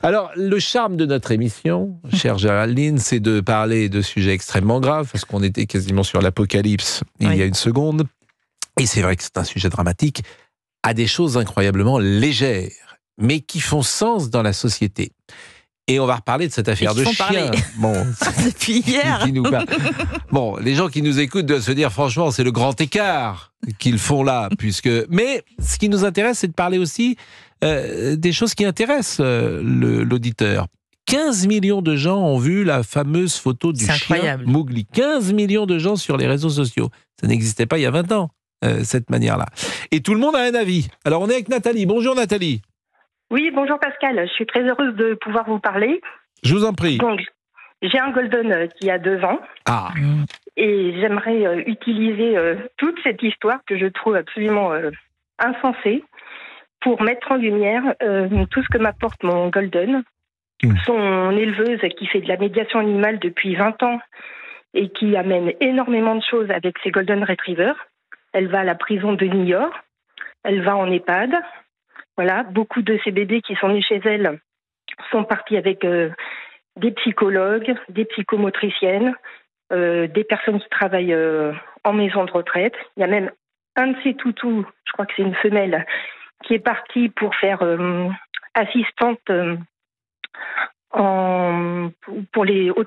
Alors, le charme de notre émission, chère Géraldine, c'est de parler de sujets extrêmement graves, parce qu'on était quasiment sur l'apocalypse il y a une seconde. Et c'est vrai que c'est un sujet dramatique, à des choses incroyablement légères, mais qui font sens dans la société. Et on va reparler de cette affaire de chien. Bon, depuis hier. Qui nous parle. Bon, les gens qui nous écoutent doivent se dire, franchement, c'est le grand écart qu'ils font là, puisque. Mais ce qui nous intéresse, c'est de parler aussi des choses qui intéressent l'auditeur. 15 millions de gens ont vu la fameuse photo du chien Mowgli. 15 millions de gens sur les réseaux sociaux. Ça n'existait pas il y a 20 ans, cette manière-là. Et tout le monde a un avis. Alors, on est avec Nathalie. Bonjour Nathalie. Oui, bonjour Pascal, je suis très heureuse de pouvoir vous parler. Je vous en prie. Donc, j'ai un golden qui a 2 ans. Ah. Et j'aimerais utiliser toute cette histoire que je trouve absolument insensée pour mettre en lumière tout ce que m'apporte mon golden. Son éleveuse qui fait de la médiation animale depuis 20 ans et qui amène énormément de choses avec ses golden retrievers. Elle va à la prison de New York, elle va en EHPAD. Voilà, beaucoup de ces bébés qui sont nés chez elle sont partis avec des psychologues, des psychomotriciennes, des personnes qui travaillent en maison de retraite. Il y a même un de ces toutous, je crois que c'est une femelle, qui est partie pour faire assistante au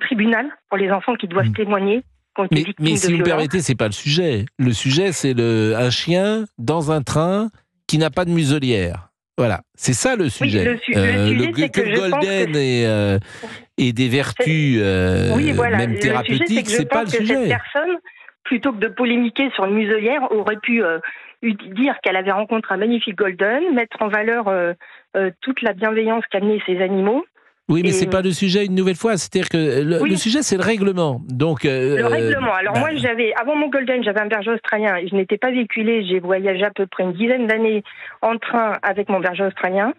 tribunal, pour les enfants qui doivent témoigner. Mais si vous me permettez, c'est pas le sujet. Le sujet, c'est un chien dans un train qui n'a pas de muselière. Voilà, c'est ça le sujet. Oui, le sujet, c'est que golden et des vertus même thérapeutiques, c'est pas le sujet. Cette personne, plutôt que de polémiquer sur une muselière, aurait pu dire qu'elle avait rencontré un magnifique golden, mettre en valeur toute la bienveillance qu'amenaient ces animaux. Oui, mais c'est pas le sujet une nouvelle fois. C'est-à-dire que le sujet, c'est le règlement. Donc, le règlement. Alors moi, avant mon golden, j'avais un berger australien. Je n'étais pas véhiculée. J'ai voyagé à peu près une dizaine d'années en train avec mon berger australien.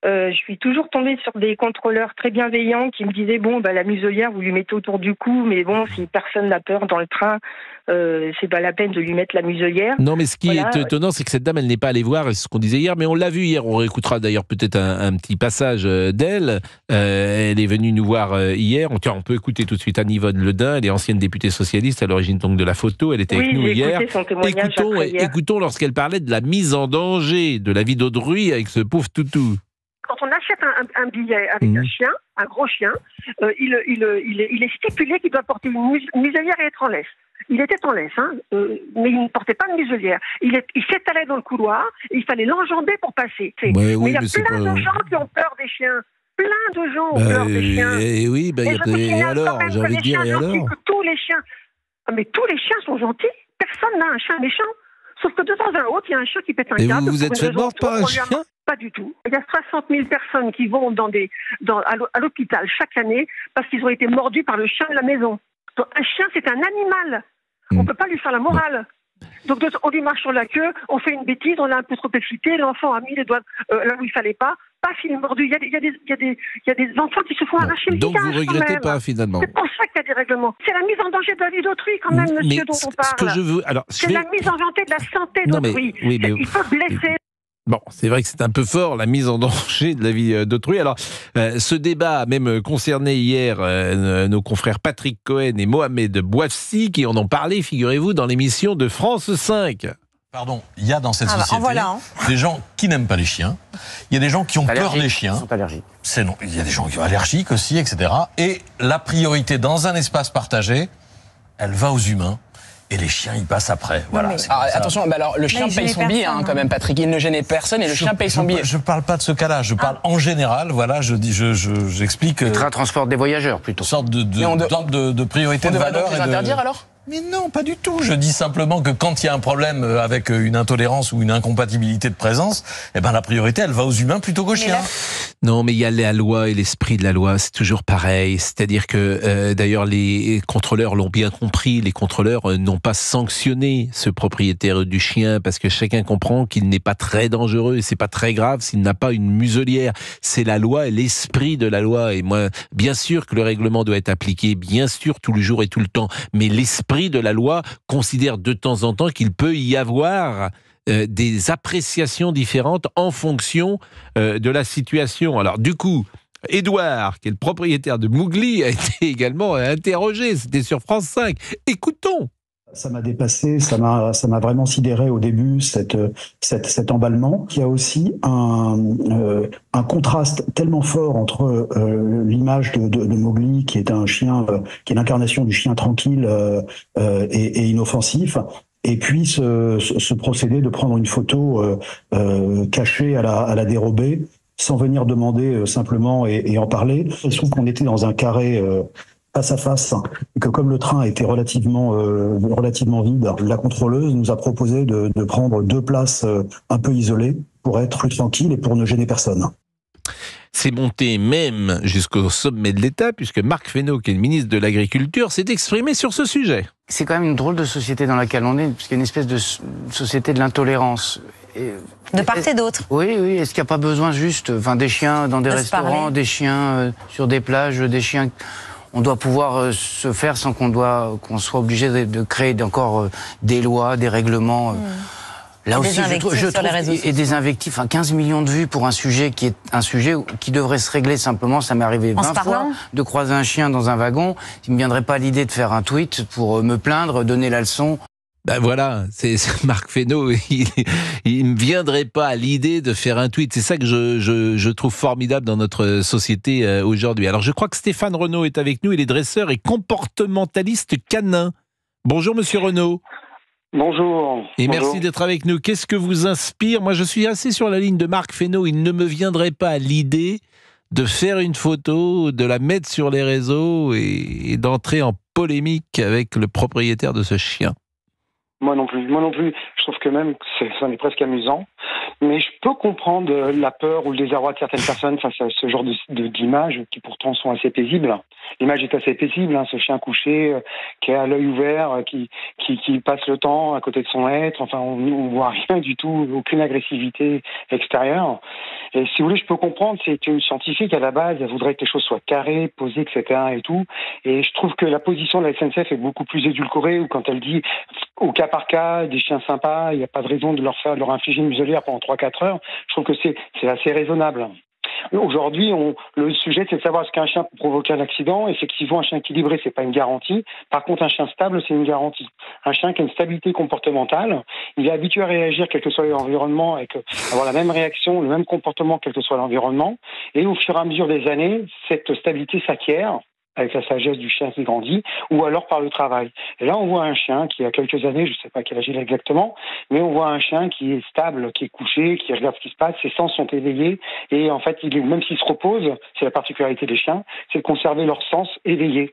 Je suis toujours tombée sur des contrôleurs très bienveillants qui me disaient la muselière, vous lui mettez autour du cou, mais bon, si personne n'a peur dans le train, c'est pas la peine de lui mettre la muselière. Non, mais ce qui est étonnant, c'est que cette dame, elle n'est pas allée voir, c'est ce qu'on disait hier, mais on l'a vu hier. On réécoutera d'ailleurs peut-être un petit passage d'elle. Elle est venue nous voir hier. On peut écouter tout de suite Anne-Yvonne Ledin. Elle est ancienne députée socialiste à l'origine donc de la photo. Elle était avec nous hier. Écoutons lorsqu'elle parlait de la mise en danger de la vie d'autrui avec ce pauvre toutou. Quand on achète un billet avec un chien, un gros chien, il est stipulé qu'il doit porter une muselière et être en laisse. Il était en laisse, mais il ne portait pas de muselière. Il s'étalait dans le couloir, et il fallait l'enjamber pour passer. Mais il y a plein de gens qui ont peur des chiens. Plein de gens ont peur des chiens. Oui, et alors, j'ai envie de dire, et alors tous les chiens, mais tous les chiens sont gentils. Personne n'a un chien méchant. Sauf que de temps à autre, il y a un chien qui pète un câble. Et vous êtes fait mort par un chien ? Pas du tout. Il y a 60 000 personnes qui vont à l'hôpital chaque année parce qu'ils ont été mordus par le chien de la maison. Donc, un chien, c'est un animal. On ne peut pas lui faire la morale. Donc, on lui marche sur la queue, on fait une bêtise, on l'a un peu trop excité, l'enfant a mis les doigts là où il ne fallait pas. Paf, il est mordu. Il y a des enfants qui se font arracher le visage. Donc, vous ne regrettez pas, finalement. C'est pour ça qu'il y a des règlements. C'est la mise en danger de la vie d'autrui, quand même, monsieur, dont on parle. C'est la mise en danger de la santé d'autrui. Il faut blesser. Bon, c'est vrai que c'est un peu fort, la mise en danger de la vie d'autrui. Alors, ce débat a même concerné hier nos confrères Patrick Cohen et Mohamed Bouafsi, qui en ont parlé, figurez-vous, dans l'émission de France 5. Pardon, il y a dans cette société des gens qui n'aiment pas les chiens, il y a des gens qui ont peur des chiens. Ils sont allergiques. Il y a des gens qui sont allergiques aussi, etc. Et la priorité dans un espace partagé, elle va aux humains. Et les chiens, ils passent après. Voilà. Attention, alors, le chien paye son billet, quand même, Patrick. Il ne gênait personne et le chien paye son billet. Je parle pas de ce cas-là. Je parle en général. Voilà, j'explique. Le train transporte des voyageurs, plutôt. Une sorte de priorité de valeur. On devrait les interdire, alors ? Mais non, pas du tout. Je dis simplement que quand il y a un problème avec une intolérance ou une incompatibilité de présence, la priorité, elle va aux humains plutôt qu'aux chiens. Non, mais il y a la loi et l'esprit de la loi, c'est toujours pareil. C'est-à-dire que, d'ailleurs, les contrôleurs l'ont bien compris. Les contrôleurs n'ont pas sanctionné ce propriétaire du chien parce que chacun comprend qu'il n'est pas très dangereux et c'est pas très grave s'il n'a pas une muselière. C'est la loi et l'esprit de la loi. Et moi, bien sûr que le règlement doit être appliqué, bien sûr, tout le jour et tout le temps. Mais l'esprit de la loi considère de temps en temps qu'il peut y avoir des appréciations différentes en fonction de la situation. Alors du coup, Édouard, qui est le propriétaire de Mowgli, a été également interrogé. C'était sur France 5. Écoutons. Ça m'a dépassé, ça m'a vraiment sidéré au début, cet emballement. Il y a aussi un contraste tellement fort entre l'image de Mowgli, qui est un chien, qui est l'incarnation du chien tranquille et inoffensif, et puis ce procédé de prendre une photo cachée à la dérobée, sans venir demander simplement et en parler. Il se trouve qu'on était dans un carré face à face, et que comme le train était relativement vide, la contrôleuse nous a proposé de prendre 2 places un peu isolées pour être plus tranquille et pour ne gêner personne. C'est monté même jusqu'au sommet de l'État, puisque Marc Fesneau, qui est le ministre de l'Agriculture, s'est exprimé sur ce sujet. C'est quand même une drôle de société dans laquelle on est, puisqu'il y a une espèce de société de l'intolérance. De part et d'autre. Oui. Est-ce qu'il n'y a pas besoin juste, des chiens dans des restaurants, des chiens sur des plages, des chiens... On doit pouvoir se faire sans qu'on soit obligé de créer encore des lois, des règlements. Là aussi, je trouve, et des invectives, 15 millions de vues pour un sujet qui est un sujet qui devrait se régler simplement. Ça m'est arrivé 20 fois de croiser un chien dans un wagon. Il ne me viendrait pas l'idée de faire un tweet pour me plaindre, donner la leçon. Ben voilà, c'est Marc Fesneau, il ne me viendrait pas à l'idée de faire un tweet. C'est ça que je trouve formidable dans notre société aujourd'hui. Alors je crois que Stéphane Renaud est avec nous, il est dresseur et comportementaliste canin. Bonjour Monsieur Renaud. Bonjour. Et merci d'être avec nous. Qu'est-ce que vous inspire? Moi je suis assez sur la ligne de Marc Fesneau, il ne me viendrait pas à l'idée de faire une photo, de la mettre sur les réseaux et d'entrer en polémique avec le propriétaire de ce chien. Moi non plus. Je trouve que même ça est presque amusant. Mais je peux comprendre la peur ou le désarroi de certaines personnes face à ce genre d'images qui pourtant sont assez paisibles. L'image est assez paisible, ce chien couché qui a l'œil ouvert, qui passe le temps à côté de son être. Enfin, on voit rien du tout, aucune agressivité extérieure. Et si vous voulez, je peux comprendre, c'est une scientifique à la base, elle voudrait que les choses soient carrées, posées, etc. et tout. Et je trouve que la position de la SNCF est beaucoup plus édulcorée, ou quand elle dit au cas par cas, des chiens sympas, il n'y a pas de raison de leur infliger une muselière pendant 3-4 heures. Je trouve que c'est assez raisonnable. Aujourd'hui, le sujet, c'est de savoir est-ce qu'un chien peut provoquer un accident. Effectivement, un chien équilibré, c'est pas une garantie. Par contre, un chien stable, c'est une garantie. Un chien qui a une stabilité comportementale, il est habitué à réagir quel que soit l'environnement, et avoir la même réaction, le même comportement quel que soit l'environnement. Et au fur et à mesure des années, cette stabilité s'acquiert avec la sagesse du chien qui grandit, ou alors par le travail. Et là, on voit un chien qui a quelques années, je ne sais pas quel âge il a exactement, mais on voit un chien qui est stable, qui est couché, qui regarde ce qui se passe, ses sens sont éveillés, et en fait, même s'il se repose, c'est la particularité des chiens, c'est de conserver leurs sens éveillés.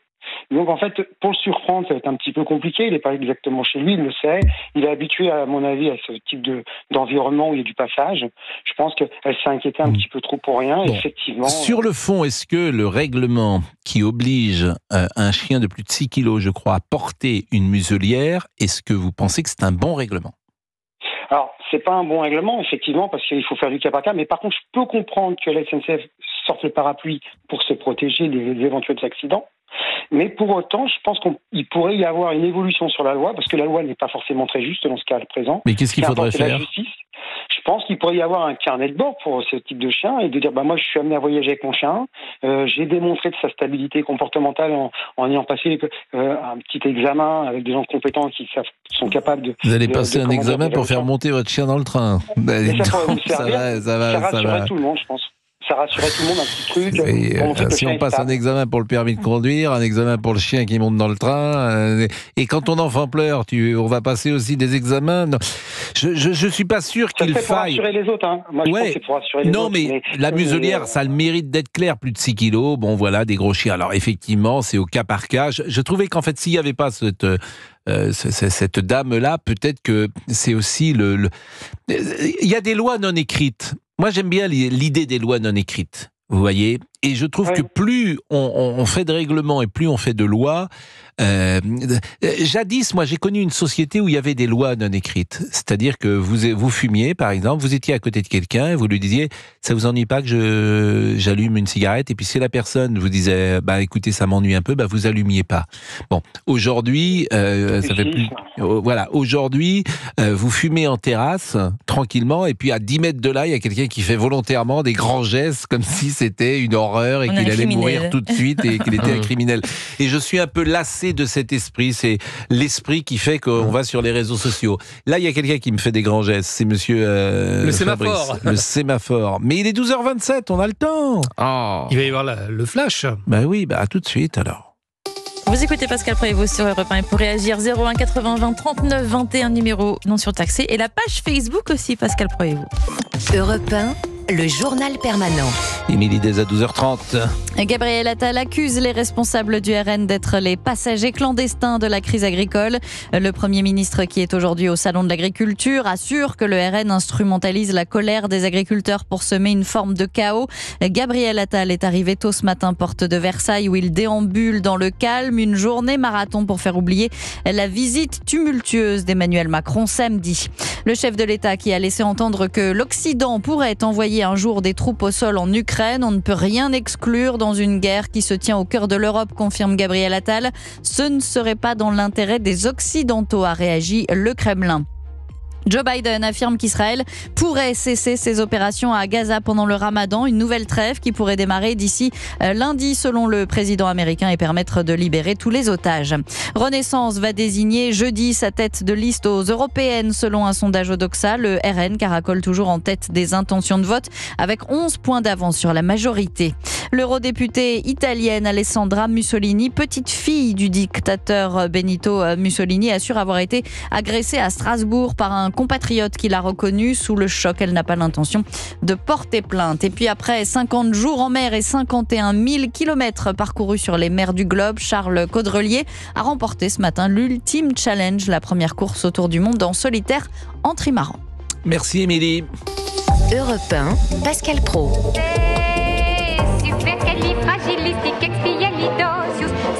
Donc en fait, pour le surprendre, ça va être un petit peu compliqué. Il n'est pas exactement chez lui, il le sait. Il est habitué, à mon avis, à ce type d'environnement où il y a du passage. Je pense qu'elle s'est inquiétée un petit peu trop pour rien. Bon. Effectivement. Sur le fond, est-ce que le règlement qui oblige un chien de plus de 6 kilos, je crois, à porter une muselière, est-ce que vous pensez que c'est un bon règlement ? Alors, c'est pas un bon règlement, effectivement, parce qu'il faut faire du cas par cas. Mais par contre, je peux comprendre que la SNCF sorte le parapluie pour se protéger des éventuels accidents. Mais pour autant, je pense qu'il pourrait y avoir une évolution sur la loi, parce que la loi n'est pas forcément très juste dans ce cas présent. Mais qu'est-ce qu'il faudrait faire ? La justice. Je pense qu'il pourrait y avoir un carnet de bord pour ce type de chien et de dire moi je suis amené à voyager avec mon chien, j'ai démontré de sa stabilité comportementale en ayant passé un petit examen avec des gens compétents qui sont capables de... Vous allez passer un examen pour faire monter votre chien dans le train. Mais ça pourrait vous servir, ça rassurerait tout le monde, je pense. Ça rassurait tout le monde, un petit truc. Si on passe un examen pour le permis de conduire, un examen pour le chien qui monte dans le train, et quand ton enfant pleure, on va passer aussi des examens. Non. Je suis pas sûr qu'il faille... pour rassurer les autres, hein. Moi, je pense que c'est pour rassurer les autres. Non, mais la muselière, ça a le mérite d'être clair, plus de 6 kilos, bon voilà, des gros chiens. Alors effectivement, c'est au cas par cas. Je trouvais qu'en fait, s'il n'y avait pas cette dame-là, peut-être que c'est aussi il y a des lois non écrites. Moi, j'aime bien l'idée des lois non écrites, vous voyez. Et je trouve que plus on fait de règlements et plus on fait de lois... jadis, moi, j'ai connu une société où il y avait des lois non écrites. C'est-à-dire que vous fumiez, par exemple, vous étiez à côté de quelqu'un et vous lui disiez « ça vous ennuie pas que j'allume une cigarette ?» Et puis si la personne vous disait « écoutez, ça m'ennuie un peu », vous allumiez pas. Bon, aujourd'hui, ça fait plus... Voilà, aujourd'hui, vous fumez en terrasse, tranquillement, et puis à 10 mètres de là, il y a quelqu'un qui fait volontairement des grands gestes, comme si c'était une horreur et qu'il allait mourir tout de suite et qu'il était un criminel. Et je suis un peu lassé de cet esprit. C'est l'esprit qui fait qu'on va sur les réseaux sociaux. Là, il y a quelqu'un qui me fait des grands gestes. C'est monsieur le sémaphore. Fabrice, le sémaphore. Mais il est 12h27, on a le temps. Oh. Il va y avoir le flash. Ben oui, à tout de suite alors. Vous écoutez Pascal Prévost sur Europe 1 pour réagir 01 80 20 39 21 numéro non surtaxé et la page Facebook aussi Pascal Prévost. Europe 1, le journal permanent. Émilie Dez à 12h30. Gabriel Attal accuse les responsables du RN d'être les passagers clandestins de la crise agricole. Le Premier ministre, qui est aujourd'hui au Salon de l'Agriculture, assure que le RN instrumentalise la colère des agriculteurs pour semer une forme de chaos. Gabriel Attal est arrivé tôt ce matin porte de Versailles où il déambule dans le calme. Une journée marathon pour faire oublier la visite tumultueuse d'Emmanuel Macron samedi. Le chef de l'État qui a laissé entendre que l'Occident pourrait envoyer un jour des troupes au sol en Ukraine. On ne peut rien exclure dans une guerre qui se tient au cœur de l'Europe, confirme Gabriel Attal. Ce ne serait pas dans l'intérêt des Occidentaux, a réagi le Kremlin. Joe Biden affirme qu'Israël pourrait cesser ses opérations à Gaza pendant le Ramadan, une nouvelle trêve qui pourrait démarrer d'ici lundi selon le président américain et permettre de libérer tous les otages. Renaissance va désigner jeudi sa tête de liste aux européennes selon un sondage Odoxa. Le RN caracole toujours en tête des intentions de vote avec 11 points d'avance sur la majorité. L'eurodéputée italienne Alessandra Mussolini, petite fille du dictateur Benito Mussolini, assure avoir été agressée à Strasbourg par un compatriote qui l'a reconnue. Sous le choc, elle n'a pas l'intention de porter plainte. Et puis après 50 jours en mer et 51 000 kilomètres parcourus sur les mers du globe, Charles Caudrelier a remporté ce matin l'Ultime Challenge, la première course autour du monde en solitaire en trimaran. Merci Émilie. Europe 1, Pascal Pro.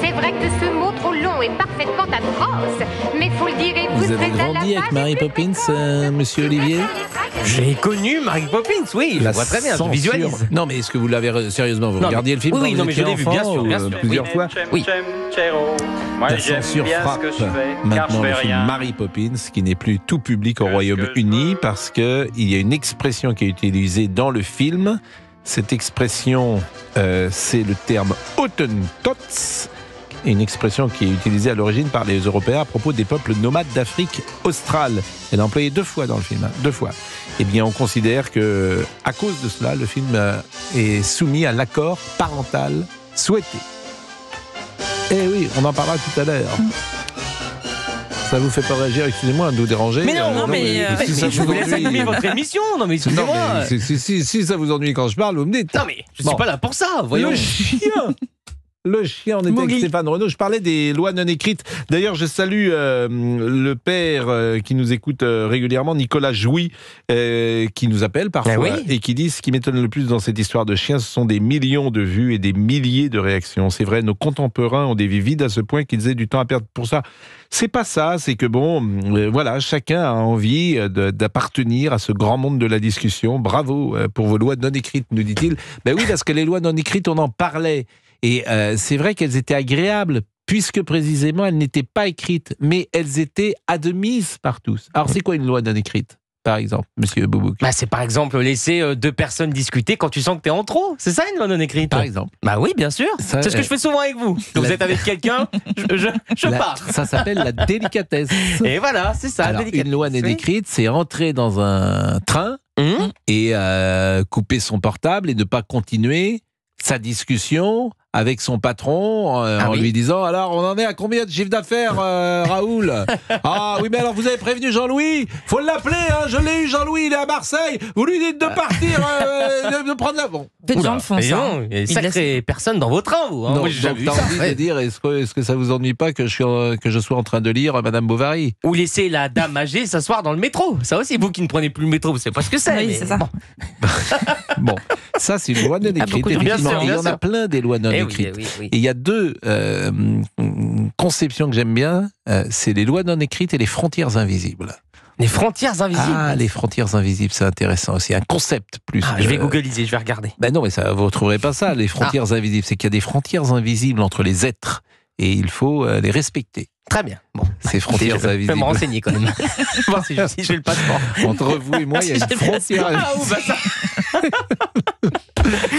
C'est vrai que ce mot trop long est parfaitement atroce, mais faut le dire et vous avez grandi avec Mary Poppins, monsieur Olivier? J'ai connu Mary Poppins, oui, je vois très bien, je visualise. Non, mais est-ce que vous l'avez sérieusement, vous regardiez le film oui, non, mais je l'ai vu, bien sûr, plusieurs fois. Oui. La censure frappe maintenant le film Mary Poppins, qui n'est plus tout public au Royaume-Uni, parce qu'il y a une expression qui est utilisée dans le film. Cette expression, c'est le terme Hottentots, une expression qui est utilisée à l'origine par les Européens à propos des peuples nomades d'Afrique australe. Elle est employée 2 fois dans le film, 2 fois. Eh bien, on considère que, à cause de cela, le film est soumis à l'accord parental souhaité. Eh oui, on en parlera tout à l'heure. Ça vous fait pas réagir, excusez-moi de vous déranger. Mais non, mais je vous laisse animer votre émission. Non, mais excusez-moi. Non, mais si ça vous ennuie quand je parle, vous me dites. Non, mais je suis pas là pour ça, voyons. Le chien, on était avec Stéphane Renaud. Je parlais des lois non écrites. D'ailleurs, je salue le père qui nous écoute régulièrement, Nicolas Jouy, qui nous appelle parfois et qui dit ce qui m'étonne le plus dans cette histoire de chien, ce sont des millions de vues et des milliers de réactions. C'est vrai, nos contemporains ont des vies vides à ce point qu'ils aient du temps à perdre pour ça. C'est pas ça, c'est que voilà, chacun a envie d'appartenir à ce grand monde de la discussion. Bravo pour vos lois non écrites, nous dit-il. Ben oui, parce que les lois non écrites, on en parlait. Et c'est vrai qu'elles étaient agréables, puisque précisément elles n'étaient pas écrites, mais elles étaient admises par tous. Alors c'est quoi une loi non écrite, par exemple, monsieur Boubouk? C'est par exemple laisser 2 personnes discuter quand tu sens que t'es en trop. C'est ça une loi non écrite? Par exemple. Bah oui, bien sûr. C'est ce que je fais souvent avec vous. Quand vous êtes avec quelqu'un, je pars. Ça s'appelle la délicatesse. Et voilà, c'est ça. Alors, une loi non écrite, c'est entrer dans un train et couper son portable et ne pas continuer sa discussion avec son patron en lui disant « Alors, on en est à combien de chiffre d'affaires, Raoul ?»« Ah oui, mais alors vous avez prévenu Jean-Louis, faut l'appeler, hein, je l'ai eu Jean-Louis, il est à Marseille, vous lui dites de partir, de prendre l'avion. » Peu de gens le font, ça. Il y a sacrées personnes dans vos trains, vous. Hein. Non, donc t'as envie de dire, est-ce que ça vous ennuie pas que je sois en train de lire Madame Bovary? Ou laisser la dame âgée s'asseoir dans le métro. Ça aussi, vous qui ne prenez plus le métro, vous savez pas ce que c'est. Oui, c'est ça. Bon, ça c'est une loi non écrite, effectivement. Il y en a plein des lois non écrites. Oui. Et il y a 2 conceptions que j'aime bien, c'est les lois non écrites et les frontières invisibles. Les frontières invisibles? Ah, les frontières invisibles, c'est intéressant aussi. Un concept plus. Je vais googliser, je vais regarder. Ben non, mais ça, vous ne retrouverez pas ça, les frontières invisibles. C'est qu'il y a des frontières invisibles entre les êtres et il faut les respecter. Très bien. Bon, ces frontières invisibles. Je vais me renseigner quand même. Voir si j'ai le passeport. Entre vous et moi, il y a une frontière invisible.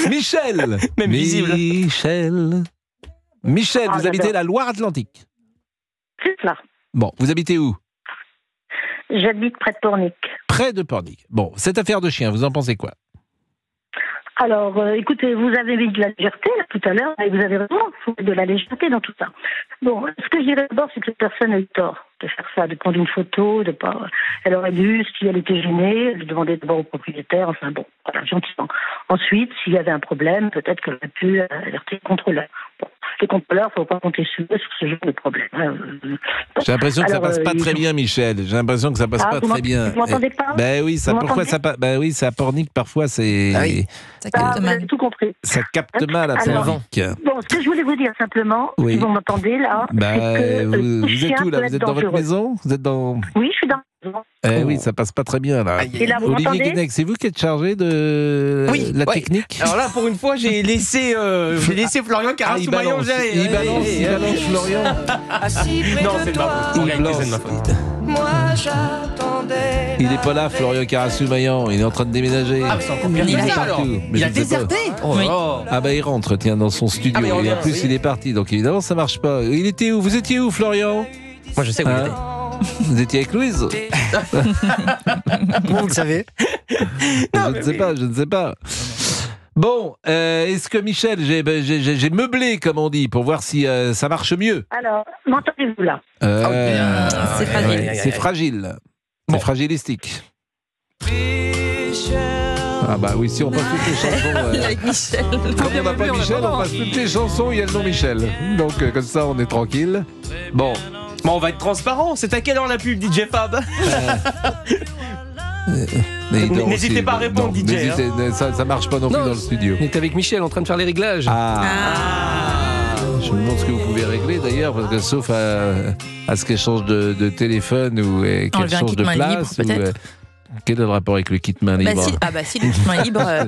Michel. Même visible. Michel, vous habitez la Loire-Atlantique. C'est ça. Bon, vous habitez où? J'habite près de Pornic. Près de Pornic. Bon, cette affaire de chien, vous en pensez quoi? Alors, écoutez, vous avez mis de la légèreté là, tout à l'heure, et vous avez raison, il faut de la légèreté dans tout ça. Bon, ce que je dirais d'abord, c'est que cette personne a eu tort de faire ça, de prendre une photo, de pas. Elle aurait dû, si elle était gênée, de demander d'abord au propriétaire, enfin bon, voilà, gentiment. Ensuite, s'il y avait un problème, peut-être qu'elle aurait pu alerter le contrôleur. Bon, les contrôleurs, il ne faut pas compter sur ce genre de problème. J'ai l'impression que ça passe pas très bien, Michel. J'ai l'impression que ça passe pas très bien. Vous m'entendez pas? Ben oui, ça, pourquoi ça passe? Ben oui, c'est à Pornic, parfois, c'est. Ah oui. Ça capte mal. Tout compris. Ça capte mal à Pornic. Bon, ce que je voulais vous dire simplement, si vous m'entendez là, c'est que vous êtes où là? Vous êtes dans votre maison? Vous êtes dans. Oui, je suis dans la maison. Oui, ça passe pas très bien là. Et là, vous Olivier m'entendez? Guenec, c'est vous qui êtes chargé de la technique? Alors là, pour une fois, j'ai laissé Florian Carasoumaillon gérer. Il balance Florian. Non, c'est de ma faute. Moi j'attendais. Il est pas là, Florian Carasoumaillon. Il est en train de déménager. Ah, c'est encore pire que ça alors. Mais Il a déserté. Ah bah il rentre, tiens, dans son studio. Et en plus, il est parti. Donc évidemment, ça marche pas. Il était où? Vous étiez où, Florian? Moi, je sais où il était. Vous étiez avec Louise? Vous le savez? Je ne sais pas. Bon, est-ce que Michel, j'ai meublé, comme on dit, pour voir si ça marche mieux? Alors, m'entendez-vous là? C'est fragile. C'est fragile. C'est fragilistique. Ah bah oui, si on passe toutes les chansons... Avec Michel. Comme on n'a pas Michel, on passe toutes les chansons, il y a le nom Michel. Donc comme ça, on est tranquille. Bon, on va être transparent. C'est à quelle heure la pub, DJ Fab? N'hésitez pas à répondre, DJ. Ça marche pas non plus dans le studio. On est avec Michel en train de faire les réglages. Je me demande ce que vous pouvez régler d'ailleurs, parce que sauf à ce qu'elle change de téléphone ou qu'elle change de place. Quel est le rapport avec le kit main libre? Si le kit main libre à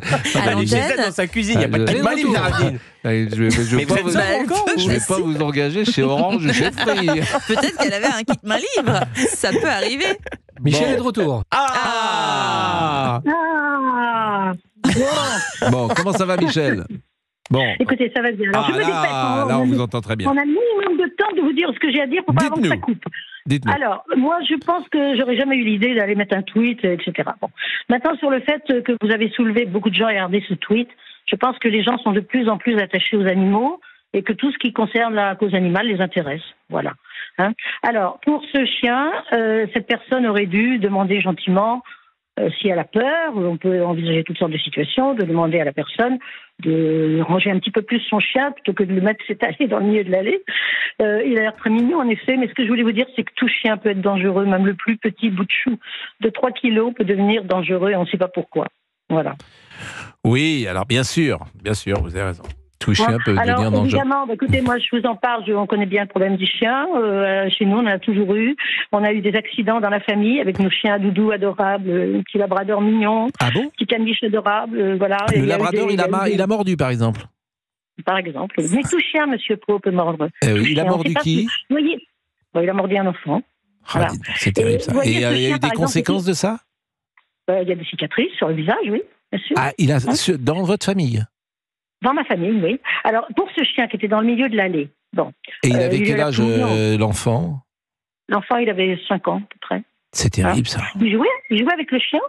l'antenne. Dans sa cuisine, il n'y a pas de kit main libre, Géraldine. Je vais pas vous engager chez Orange ou chez Free. Peut-être qu'elle avait un kit main libre. Ça peut arriver. Michel est de retour. Bon, comment ça va, Michel? Bon. Écoutez, ça va bien. Alors, là, on vous entend très bien. On a minimum de temps de vous dire ce que j'ai à dire pour pas avant que ça coupe. Dites-nous. Alors, moi, je pense que j'aurais jamais eu l'idée d'aller mettre un tweet, etc. Bon. Maintenant, sur le fait que vous avez soulevé, beaucoup de gens aient regardé ce tweet, je pense que les gens sont de plus en plus attachés aux animaux et que tout ce qui concerne la cause animale les intéresse. Voilà. Alors, pour ce chien, cette personne aurait dû demander gentiment, si elle a peur, on peut envisager toutes sortes de situations, de demander à la personne de ranger un petit peu plus son chien plutôt que de le mettre s'étaler dans le milieu de l'allée. Il a l'air très mignon en effet, mais ce que je voulais vous dire, c'est que tout chien peut être dangereux, même le plus petit bout de chou de 3 kilos peut devenir dangereux et on ne sait pas pourquoi. Voilà. Oui, alors bien sûr, vous avez raison. Tout chien peut devenir dangereux. Évidemment, écoutez, moi je vous en parle, on connaît bien le problème du chien. Chez nous, on en a toujours eu. On a eu des accidents dans la famille avec nos chiens doudou adorables, un petit labrador mignon, petit caniche adorable, voilà. Le labrador, il a mordu, par exemple. Par exemple. Mais tout chien, monsieur Pro, peut mordre. Il a mordu qui? Vous voyez, il a mordu un enfant. Voilà. C'est terrible ça. Et il y a eu des conséquences de ça? Il y a des cicatrices sur le visage, oui, bien sûr. Il a dans votre famille? Dans ma famille, oui. Alors, pour ce chien qui était dans le milieu de l'allée, bon. Et il avait quel âge, l'enfant? L'enfant, il avait 5 ans, à peu près. C'est terrible, ça. Il jouait avec le chien,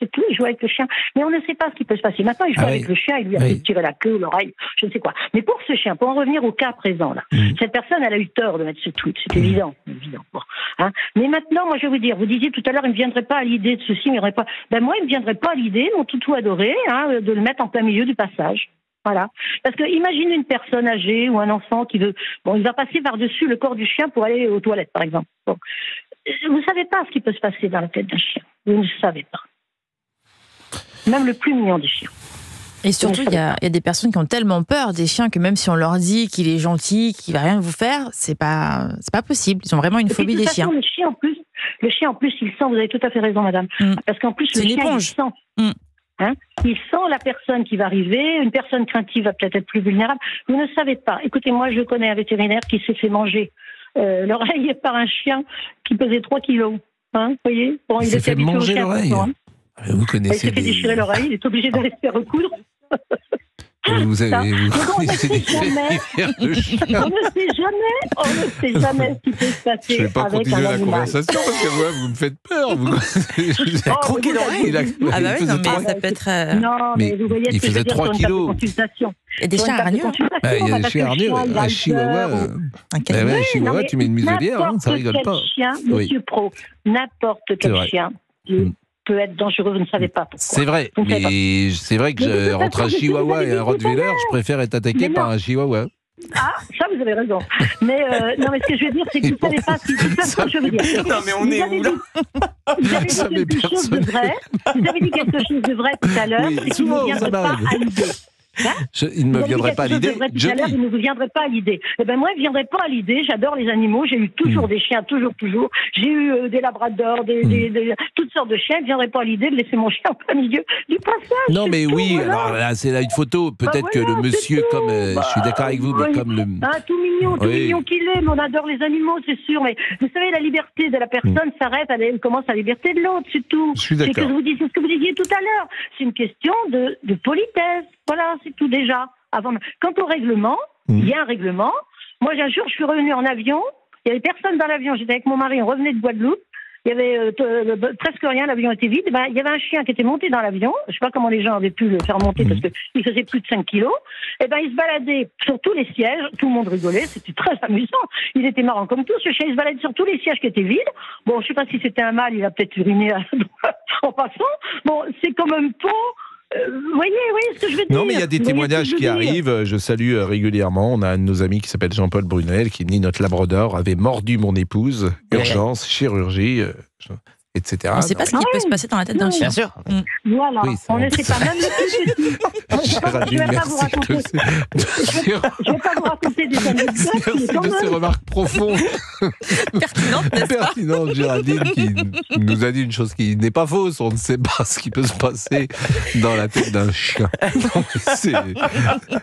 c'est tout, il jouait avec le chien. Mais on ne sait pas ce qui peut se passer. Maintenant, il joue avec le chien, il lui a tiré la queue, l'oreille, je ne sais quoi. Mais pour ce chien, pour en revenir au cas présent, là, cette personne, elle a eu tort de mettre ce tweet, c'est évident. Bon, mais maintenant, moi, je vais vous dire, vous disiez tout à l'heure, il ne me viendrait pas à l'idée de ceci, il n'y aurait pas... moi, il ne me viendrait pas à l'idée, mon toutou adoré, de le mettre en plein milieu du passage. Voilà. Parce que imagine une personne âgée ou un enfant qui veut... il va passer par-dessus le corps du chien pour aller aux toilettes, par exemple. Bon. Vous ne savez pas ce qui peut se passer dans la tête d'un chien. Vous ne savez pas. Même le plus mignon des chiens. Et surtout, il y a des personnes qui ont tellement peur des chiens que même si on leur dit qu'il est gentil, qu'il va rien vous faire, c'est pas possible. Ils ont vraiment une phobie des chiens. Le chien, en plus, il sent, vous avez tout à fait raison, madame. Parce qu'en plus, le chien, il sent... il sent la personne qui va arriver, une personne craintive va peut-être être plus vulnérable. Vous ne savez pas. Écoutez, moi, je connais un vétérinaire qui s'est fait manger l'oreille par un chien qui pesait 3 kilos. Vous voyez, il s'est fait manger l'oreille. Vous Elle connaissez s'est fait déchirer l'oreille, il est obligé d'aller se faire recoudre. Vous connaissez des jamais, faits de chien. on ne sait jamais ce qui peut se passer. Je ne vais pas avec continuer un la animal. conversation parce que moi, vous me faites peur. Vous croqué l'oreille. Ah bah oui, non, mais ça peut être... Non, mais vous voyez, il faisait 3 kilos. Et des chiens hargneux. Il y a des chiens hargneux. Un chihuahua. Un chihuahua, tu mets une muselière, ça rigole pas. N'importe quel chien, monsieur Pro, n'importe quel chien peut être dangereux, vous ne savez pas pourquoi. C'est vrai, mais c'est vrai que entre un chihuahua et un rottweiler, je préfère être attaqué par un chihuahua. Ah, ça vous avez raison. Mais non, mais ce que je veux dire, c'est que vous ne savez pas ce que je veux dire. Non, mais on est où là? Vous avez dit quelque chose de vrai. Vous avez dit quelque chose de vrai tout à l'heure, c'est qu'il ne viendrait pas à l'idée. Il ne me viendrait pas à l'idée. Il ne vous viendrait pas à l'idée. Eh ben moi, il ne viendrait pas à l'idée. J'adore les animaux. J'ai eu toujours des chiens, toujours. J'ai eu des labradors, toutes sortes de chiens. Il ne viendrait pas à l'idée de laisser mon chien en plein milieu du passage. Non, mais oui. Voilà. Alors là, c'est là une photo. Peut-être que le monsieur, comme je suis d'accord avec vous, mais comme le tout mignon qu'il est. Mais on adore les animaux, c'est sûr. Mais vous savez, la liberté de la personne s'arrête. Elle commence à la liberté de l'autre, c'est tout. Je suis d'accord. C'est ce que vous disiez tout à l'heure. C'est une question de politesse. Voilà, c'est tout déjà. Quant au règlement, il y a un règlement. Moi, un jour, je suis revenue en avion. Il n'y avait personne dans l'avion. J'étais avec mon mari, on revenait de Guadeloupe. Il y avait presque rien, l'avion était vide. Il y avait un chien qui était monté dans l'avion. Je ne sais pas comment les gens avaient pu le faire monter parce qu'il faisait plus de 5 kilos. Il se baladait sur tous les sièges. Tout le monde rigolait. C'était très amusant. Il était marrant comme tout. Ce chien, il se baladait sur tous les sièges qui étaient vides. Bon, je ne sais pas si c'était un mâle. Il a peut-être uriné en passant. Bon, c'est quand même pas... Vous voyez ce que je veux dire. Non, mais il y a des témoignages qui arrivent. Je salue régulièrement. On a un de nos amis qui s'appelle Jean-Paul Brunel qui dit notre labrador avait mordu mon épouse. Urgence, chirurgie, etc. On ne sait pas ce qui peut se passer dans la tête d'un chien. Bien sûr. Voilà, on ne sait pas, même le plus petit. Je ne vais pas vous raconter des anecdotes. Merci de ces remarques profondes. Pertinentes, n'est-ce pas? Pertinente, Géraldine, qui nous a dit une chose qui n'est pas fausse. On ne sait pas ce qui peut se passer dans la tête d'un chien.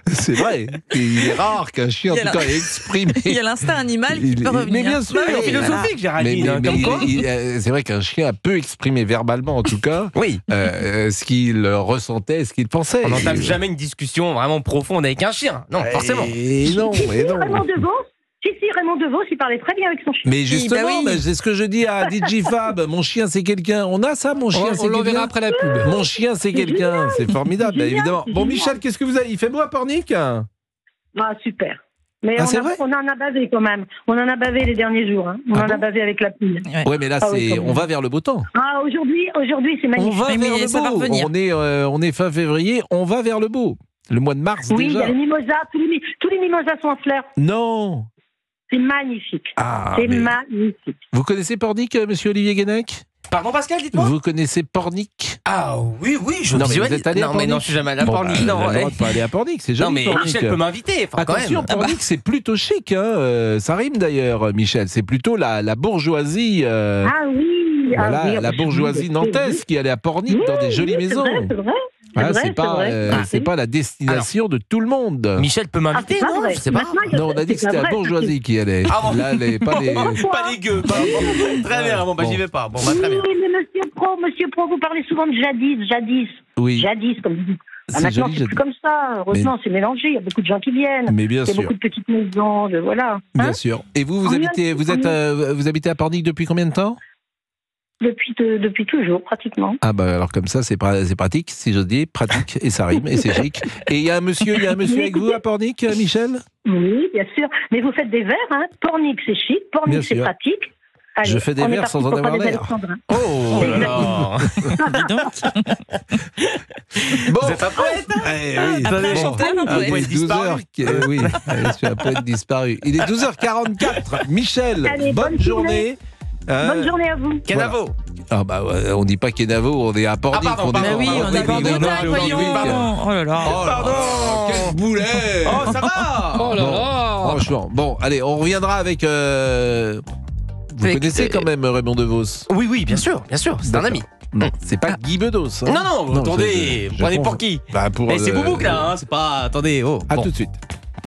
C'est vrai. Il est rare qu'un chien, en tout cas, exprime. Il y a l'instinct animal qui peut revenir. Mais bien sûr. C'est philosophique, Géraldine. C'est vrai qu'un chien peut exprimer verbalement, en tout cas, ce qu'il ressentait, ce qu'il pensait. On n'entame jamais une discussion vraiment profonde avec un chien. Non, forcément. Non. Raymond Devos, Raymond Devos, il parlait très bien avec son chien. Mais justement, c'est ce que je dis à DJ Fab. Mon chien, c'est quelqu'un. On a ça, mon chien, c'est quelqu'un. On l'enverra après la pub. Mon chien, c'est quelqu'un. C'est formidable, évidemment. Bon, Michel, qu'est-ce que vous avez? Il fait beau à Pornic? Ah, super. Mais on en a bavé quand même. On en a bavé les derniers jours. On en a bavé avec la pluie. Ouais, mais là, on va vers le beau temps. Ah, aujourd'hui, c'est magnifique. On va vers le beau. On est fin février, on va vers le beau. Le mois de mars, déjà. Oui, il y a les mimosas. Tous les mimosas sont en fleurs. Non. C'est magnifique. C'est magnifique. Vous connaissez Pornic, monsieur Olivier Guénec? Pardon, Pascal, dites-moi. Vous connaissez Pornic? Ah oui, je non, mais vous êtes allé à Pornic? Mais non, je suis jamais allé à Pornic. Non, on ne pas aller à Pornic, c'est joli. Non, mais Pornic. Michel peut m'inviter. Attention, Pornic, c'est plutôt chic. Ça rime d'ailleurs, Michel. C'est plutôt la bourgeoisie. Ah oui. Voilà, la bourgeoisie nantaise qui allait à Pornic dans des jolies maisons. C'est vrai. C'est pas la destination de tout le monde. Michel peut m'inviter, non? Je sais pas. Non, on a dit que c'était la bourgeoisie qui allait. Ah bon. Là, pas les gueux. Très bien, très bien. Bon, très bien. Oui, mais monsieur Pro, vous parlez souvent de jadis. Oui. Jadis, comme vous dites. Maintenant, c'est plus comme ça. Heureusement, c'est mélangé. Il y a beaucoup de gens qui viennent. Mais bien sûr. Il y a beaucoup de petites maisons. Voilà. Bien sûr. Et vous habitez à Pornic depuis combien de temps? Depuis toujours, pratiquement. Ah bah alors comme ça, c'est pratique, si j'ose dire, pratique, et ça rime, et c'est chic. Et il y a un monsieur avec vous à Pornic, Michel? Oui, bien sûr. Mais vous faites des verres, hein. Pornic, c'est chic, Pornic, c'est pratique. Allez, je fais des verres sans en avoir l'air. Oh là là. Bon. Vous êtes un poète, hein? Oui. Après un chanteur, un poète. Il est 12h. Oui, je suis un poète disparu. Il est 12h44. Michel, allez, bonne journée. Bonne journée à vous. Kenavo. Ah bah on dit pas Kenavo, on est à Pornic. Ah pardon, oui, on est à Pornic, voyons. Oh là là. Pardon. Quel boulet. Oh, ça va. Oh là là. Franchement. Bon, allez, on reviendra avec... Vous connaissez quand même Raymond Devos? Oui, bien sûr, c'est un ami. Non, c'est pas Guy Bedos. Non, attendez, prenez pour qui? Bah, c'est Boubouk là, hein, c'est pas... Attendez, À tout de suite.